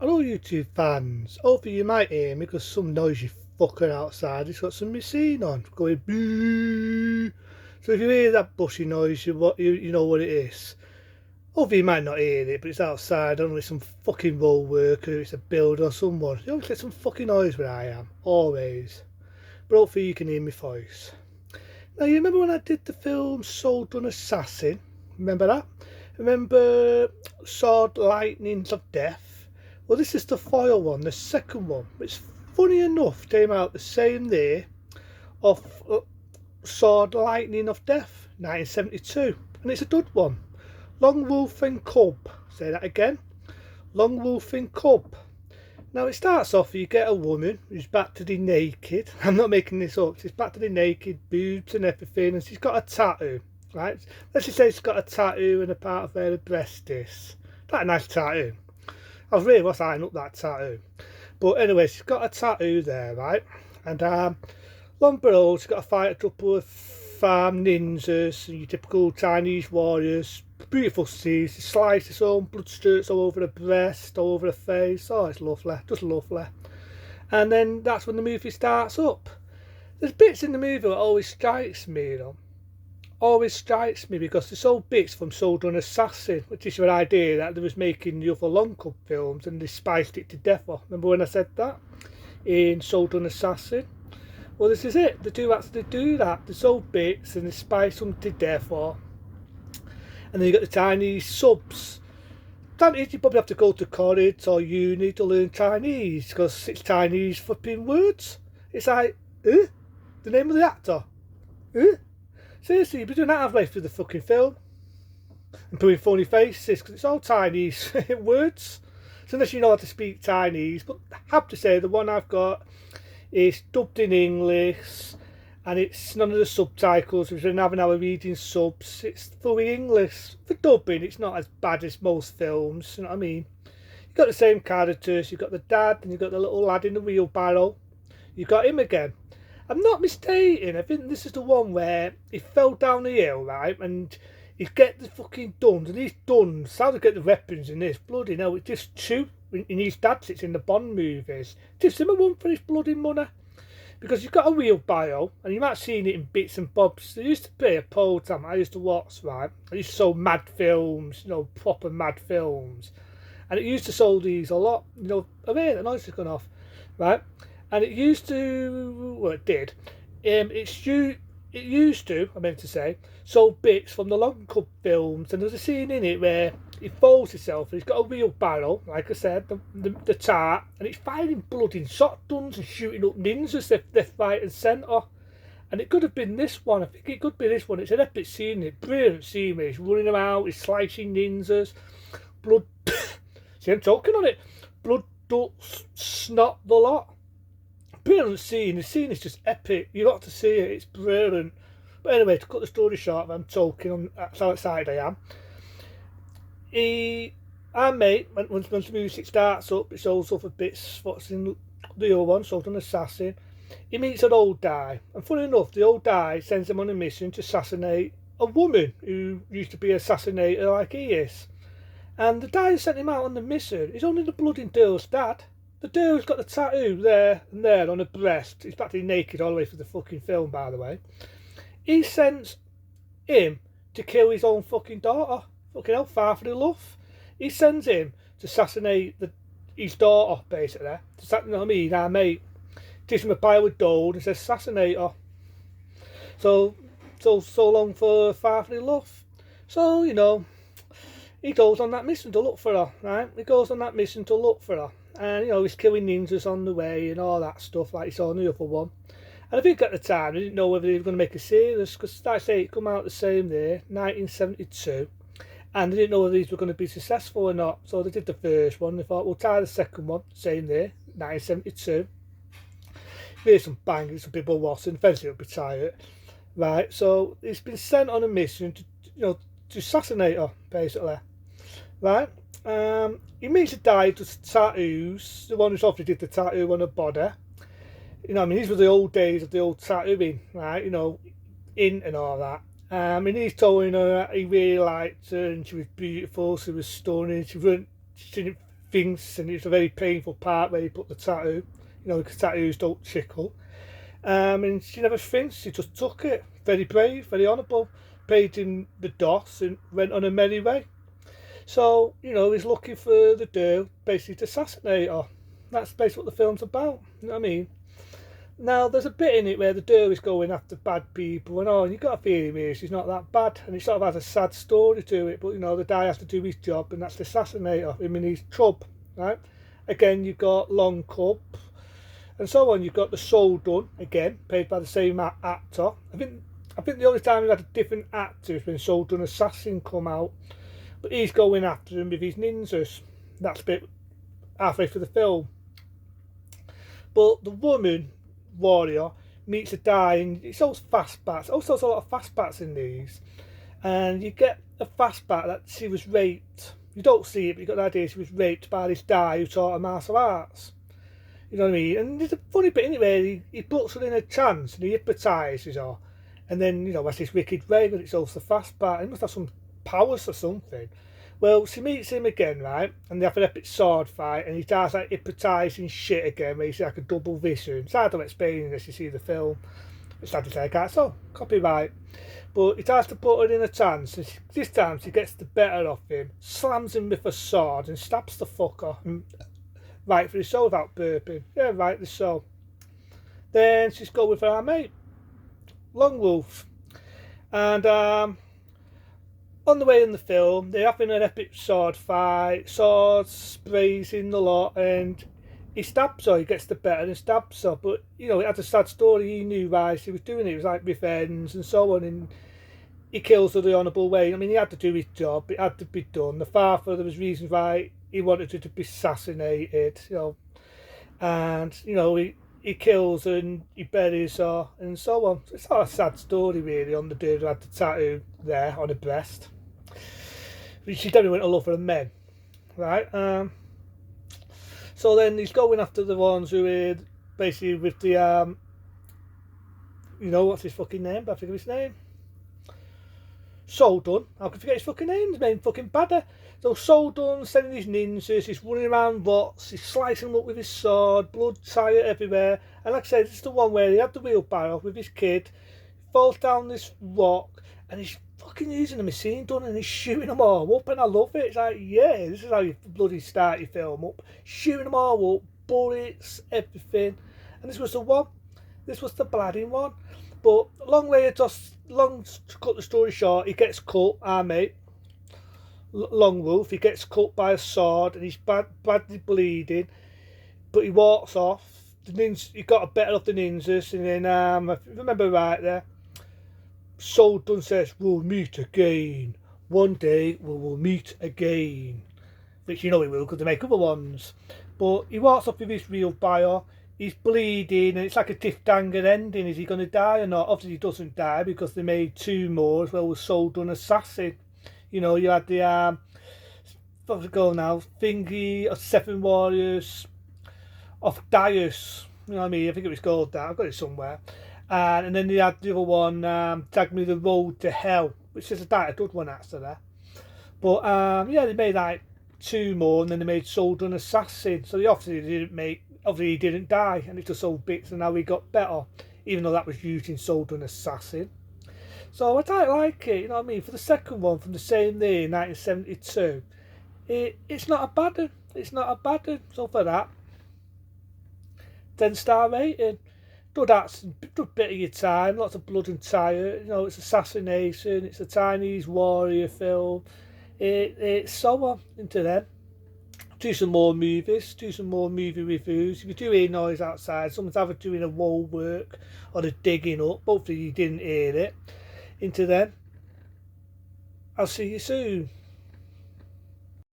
Hello YouTube fans, hopefully you might hear me because some noisy fucker outside has got some machine on going boo. So if you hear that bushy noise, you know what it is. Hopefully you might not hear it, but it's outside. I don't know if it's some fucking road worker, it's a builder or someone. You always get some fucking noise where I am, always. But hopefully you can hear my voice. Now you remember when I did the film Soul Done Assassin? Remember that? Remember Sword Lightnings of Death? Well, this is the foil one, the second one, which funny enough came out the same day of Sword Lightning of Death, 1972, and it's a good one. Long Wolf and Cub. Say that again. Long Wolf and Cub. Now it starts off, you get a woman who's practically naked. I'm not making this up. She's practically naked, boobs and everything, and she's got a tattoo. Right? Let's just say she's got a tattoo and a part of her breast is. That's a nice tattoo. I was really was eyeing up that tattoo. But anyway, she's got a tattoo there, right? And long below, she's got to fight a couple of farm ninjas, your typical Chinese warriors. Beautiful scenes. She slices on, blood spurts all over her breast, all over her face. Oh, it's lovely, just lovely. And then that's when the movie starts up. There's bits in the movie that always strikes me, you know. Always strikes me because there's all bits from Soul Done Assassin, which is your idea that they was making the other Long Cub films and they spiced it to death. Remember when I said that in Soul Done Assassin? Well, this is it. They do actually do that. There's all bits and they spice them to death. And then you got the Chinese subs. You probably have to go to college or uni to learn Chinese because it's Chinese flipping words. It's like, the name of the actor. Seriously, you'd be doing that halfway through the fucking film. And putting funny faces because it's all Chinese words. So unless you know how to speak Chinese, but I have to say the one I've got is dubbed in English. And it's none of the subtitles, which we're having our reading subs. It's fully English. For dubbing, it's not as bad as most films, you know what I mean? You've got the same characters, you've got the dad, and you've got the little lad in the wheelbarrow. You've got him again. I'm not mistaken, I think this is the one where he fell down the hill, right? And he'd get the fucking guns, and these guns, how to get the weapons in this? Bloody hell, it just chew. In his dad sits in the Bond movies. Gives him a run for his bloody money. Because you've got a wheelbarrow, and you might have seen it in bits and bobs. There used to be a program I used to watch, right? I used to sell mad films, you know, proper mad films. And it used to sell these a lot, you know, the noise has gone off, right? And it used to, well, it did. It used to, I meant to say, sold bits from the Long Cub films. And there's a scene in it where he falls himself and he's got a wheelbarrow, like I said, the tart, and it's firing bloody shotguns and shooting up ninjas left, right and centre. And it could have been this one. I think it could be this one. It's an epic scene, it's brilliant scene where he's running around, he's slicing ninjas, blood, see I'm talking on it, blood, guts, snot, the lot. Brilliant scene, the scene is just epic, you got to see it, it's brilliant. But anyway, to cut the story short, I'm talking, that's how excited I am. Our mate, when the music starts up, it shows off a bits what's in the other one, Soul Done Assassin. He meets an old guy, and funny enough, the old guy sends him on a mission to assassinate a woman who used to be an assassinator like he is. And the guy who sent him out on the mission is only the bloody girl's dad. The girl's got the tattoo there and there on her breast. He's practically naked all the way through the fucking film, by the way. He sends him to kill his own fucking daughter. Fucking hell, Firefly Love. He sends him to assassinate his daughter, basically. You know what I mean? Our mate gives him a pile of gold and says, Assassinator. So long for Firefly Love. So, you know, he goes on that mission to look for her, right? He goes on that mission to look for her. And, you know, he's killing ninjas on the way and all that stuff like he saw in the other one. And I think at the time, they didn't know whether they were going to make a series, because, like I say, it came out the same year, 1972. And they didn't know whether these were going to be successful or not. So they did the first one. They thought, we'll try the second one, same year, 1972. Here's some bangers, some people watching, eventually it'll be tired. Right, so he's been sent on a mission to, you know, to assassinate her, basically. Right? He meets a guy who does tattoos, the one who's obviously did the tattoo on her body. You know, I mean, these were the old days of the old tattooing, right? You know, in and all that. And he's telling her that he really liked her and she was beautiful, she was stunning, she didn't thinks, and it's a very painful part where he put the tattoo, because tattoos don't tickle. And she never flinched, she just took it. Very brave, very honourable, paid him the doss and went on a merry way. So, he's looking for the girl, basically to assassinate her. That's basically what the film's about, you know what I mean? Now, there's a bit in it where the girl is going after bad people, and you've got a feeling here she's not that bad, and it sort of has a sad story to it, but the guy has to do his job, and that's the Assassinator, him in his club, right? Again, you've got Long Club, and so on. You've got the Soul Done, again, played by the same actor. I think the only time we had a different actor is when Soul Done Assassin come out, but he's going after him with his ninjas. That's a bit halfway through the film. But the woman warrior meets a guy, and it's all fast bats. Also, there's a lot of fast bats in these, and you get a fast bat that she was raped. You don't see it, but you got the idea she was raped by this guy who taught her martial arts. You know what I mean? And there's a funny bit in it where he puts her in a trance and he hypnotises her, and then that's this wicked ray, but it's also fast bat. He must have some powers or something. Well, she meets him again, right? And they have an epic sword fight, and he does like hypnotising shit again, where he's like a double vision. It's hard to explain this, you see the film. It's hard to say, so copyright. But he tries to put her in a trance, and this time she gets the better of him, slams him with a sword, and stabs the fucker. Right for his soul without burping. Yeah, right, the soul. Then she's going with her mate, Long Wolf. And, on the way in the film, they're having an epic sword fight, swords, sprays in the lot, and he stabs her, he gets the better and stabs her. But, it had a sad story, he knew why she was doing it. It was like revenge and so on, and he kills her the honourable way. I mean, he had to do his job, it had to be done. The father, there was reasons why he wanted her to be assassinated, and, he kills her and he buries her and so on. It's not a sad story, really, on the dude who had the tattoo there on her breast. She definitely went to love for the men, right? So then he's going after the ones who are basically with the what's his fucking name? I forget his name. Soul Done. How can I forget his fucking name? His name fucking badder. So Soul Done sending his ninjas. He's running around lots. He's slicing them up with his sword. Blood tire everywhere. And like I said, this is the one where he had the wheelbarrow with his kid. Falls down this rock, and he's fucking using a machine gun and he's shooting them all up, and I love it. It's like, yeah, this is how you bloody start your film up. Shooting them all up, bullets, everything. And this was the one. This was the bladding one. But long to cut the story short, he gets cut, our mate, Long Wolf, he gets cut by a sword and he's badly bleeding, but he walks off. He got a better of the ninjas, and then, if you remember right there, Soul Done says, we'll meet again. One day we will meet again. Which he will, because they make other ones. But he walks off with his real bio. He's bleeding, and it's like a cliffhanger ending. Is he going to die or not? Obviously, he doesn't die because they made two more as well with Soul Done Assassin. You had the, what's it called now? Thingy of Seven Warriors of Dias. You know what I mean? I think it was called that. I've got it somewhere. And then they had the other one, Tag Me the Road to Hell, which is a good one actually. But yeah, they made like two more, and then they made Soul Done Assassin. So he didn't die, and it just sold bits, and now he got better, even though that was used in Soul Done Assassin. So I don't like it, you know what I mean? For the second one from the same year, 1972, it's not a bad one. It's not a bad one. So for that, 10-star rating. Good action, good bit of your time, lots of blood and tire. It's Assassination, it's a Chinese warrior film. It's so on into them. Do some more movies, do some more movie reviews. If you do hear noise outside, someone's either doing a wall work or they're digging up. Hopefully you didn't hear it. Into them. I'll see you soon.